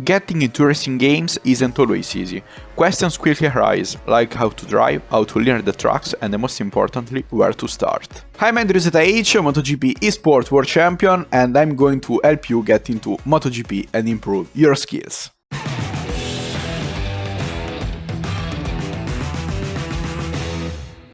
Getting into racing games isn't always easy. Questions quickly arise, like how to drive, how to learn the tracks, and most importantly, where to start. I'm AndrewZH, MotoGP Esports World Champion, and I'm going to help you get into MotoGP and improve your skills.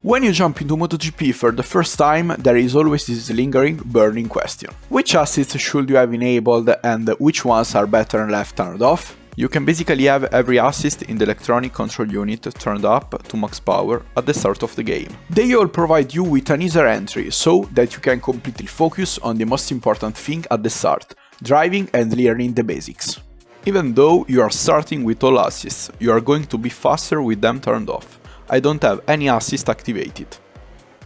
When you jump into MotoGP for the first time, there is always this lingering, burning question. Which assists should you have enabled and which ones are better and left turned off? You can basically have every assist in the electronic control unit turned up to max power at the start of the game. They all provide you with an easier entry so that you can completely focus on the most important thing at the start, driving and learning the basics. Even though you are starting with all assists, you are going to be faster with them turned off. I don't have any assist activated.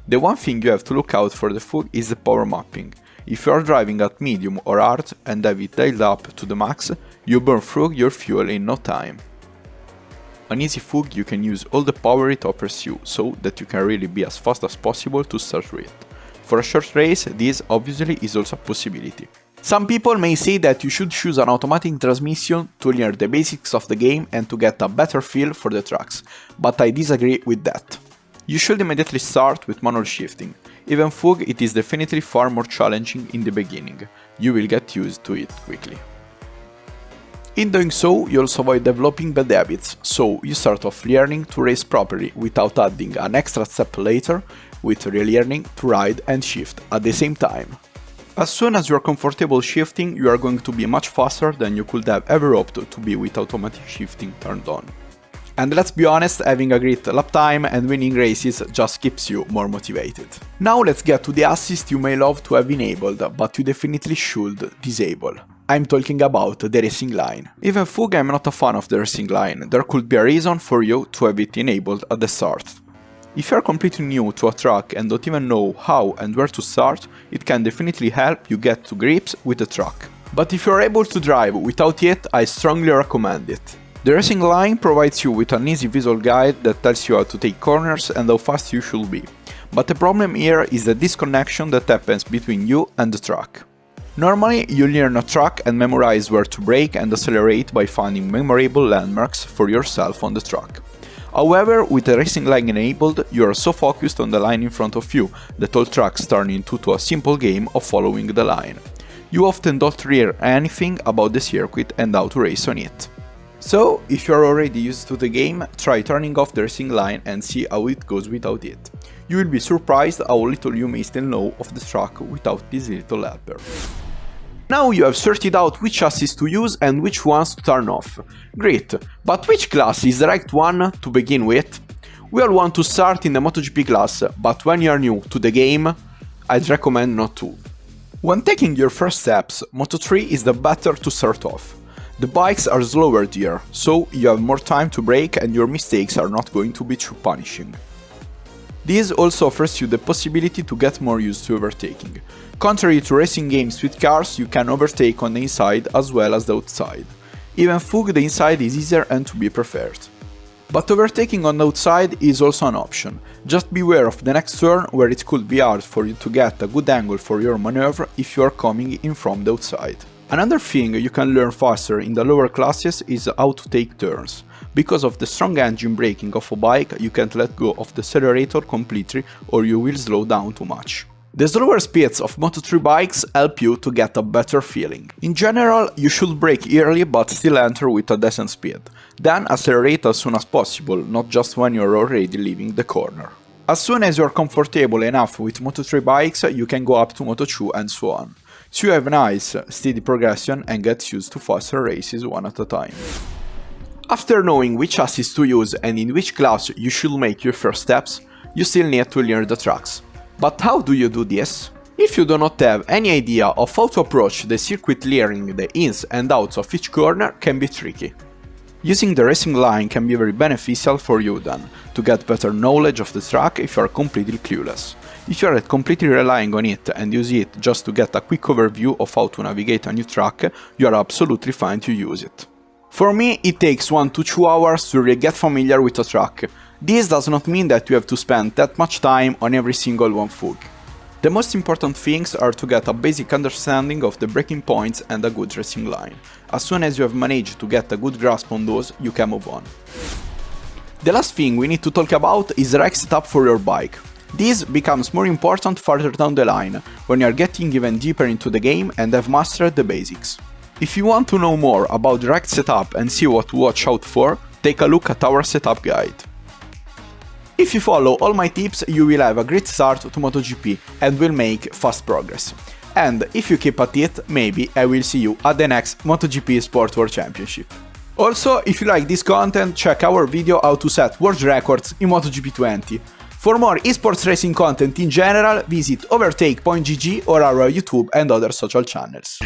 The one thing you have to look out for the fog is the power mapping. If you are driving at medium or hard and have it dialed up to the max, you burn through your fuel in no time. On easy fog you can use all the power it offers you, so that you can really be as fast as possible to start with. For a short race, this obviously is also a possibility. Some people may say that you should choose an automatic transmission to learn the basics of the game and to get a better feel for the tracks, but I disagree with that. You should immediately start with manual shifting. Even fog, it is definitely far more challenging in the beginning. You will get used to it quickly. In doing so, you also avoid developing bad habits, so you start off learning to race properly without adding an extra step later with relearning to ride and shift at the same time. As soon as you are comfortable shifting, you are going to be much faster than you could have ever hoped to be with automatic shifting turned on. And let's be honest, having a great lap time and winning races just keeps you more motivated. Now let's get to the assist you may love to have enabled, but you definitely should disable. I'm talking about the racing line. Even though I'm not a fan of the racing line, there could be a reason for you to have it enabled at the start. If you are completely new to a track and don't even know how and where to start, it can definitely help you get to grips with the track. But if you are able to drive without it, I strongly recommend it. The racing line provides you with an easy visual guide that tells you how to take corners and how fast you should be. But the problem here is the disconnection that happens between you and the track. Normally, you learn a track and memorize where to brake and accelerate by finding memorable landmarks for yourself on the track. However, with the racing line enabled, you are so focused on the line in front of you that all tracks turn into a simple game of following the line. You often don't hear anything about the circuit and how to race on it. So, if you are already used to the game, try turning off the racing line and see how it goes without it. You will be surprised how little you may still know of the track without this little helper. Now you have sorted out which assist to use and which ones to turn off. Great, but which class is the right one to begin with? We all want to start in the MotoGP class, but when you are new to the game, I'd recommend not to. When taking your first steps, Moto3 is the better to start off. The bikes are slower here, so you have more time to brake and your mistakes are not going to be too punishing. This also offers you the possibility to get more used to overtaking. Contrary to racing games with cars, you can overtake on the inside as well as the outside. Even fog, the inside is easier and to be preferred. But overtaking on the outside is also an option. Just beware of the next turn where it could be hard for you to get a good angle for your maneuver if you are coming in from the outside. Another thing you can learn faster in the lower classes is how to take turns. Because of the strong engine braking of a bike, you can't let go of the accelerator completely or you will slow down too much. The slower speeds of Moto3 bikes help you to get a better feeling. In general, you should brake early but still enter with a decent speed. Then accelerate as soon as possible, not just when you're already leaving the corner. As soon as you're comfortable enough with Moto3 bikes, you can go up to Moto2 and so on. So you have a nice, steady progression and get used to faster races one at a time. After knowing which assist to use and in which class you should make your first steps, you still need to learn the tracks. But how do you do this? If you do not have any idea of how to approach the circuit, learning the ins and outs of each corner can be tricky. Using the racing line can be very beneficial for you then, to get better knowledge of the track if you are completely clueless. If you are completely relying on it and use it just to get a quick overview of how to navigate a new track, you are absolutely fine to use it. For me, it takes 1 to 2 hours to really get familiar with a track. This does not mean that you have to spend that much time on every single one fog. The most important things are to get a basic understanding of the braking points and a good racing line. As soon as you have managed to get a good grasp on those, you can move on. The last thing we need to talk about is the rack setup for your bike. This becomes more important further down the line, when you are getting even deeper into the game and have mastered the basics. If you want to know more about the rack setup and see what to watch out for, take a look at our setup guide. If you follow all my tips, you will have a great start to MotoGP and will make fast progress. And if you keep at it, maybe I will see you at the next MotoGP Esports World Championship. Also, if you like this content, check our video how to set world records in MotoGP 20. For more esports racing content in general, visit overtake.gg or our YouTube and other social channels.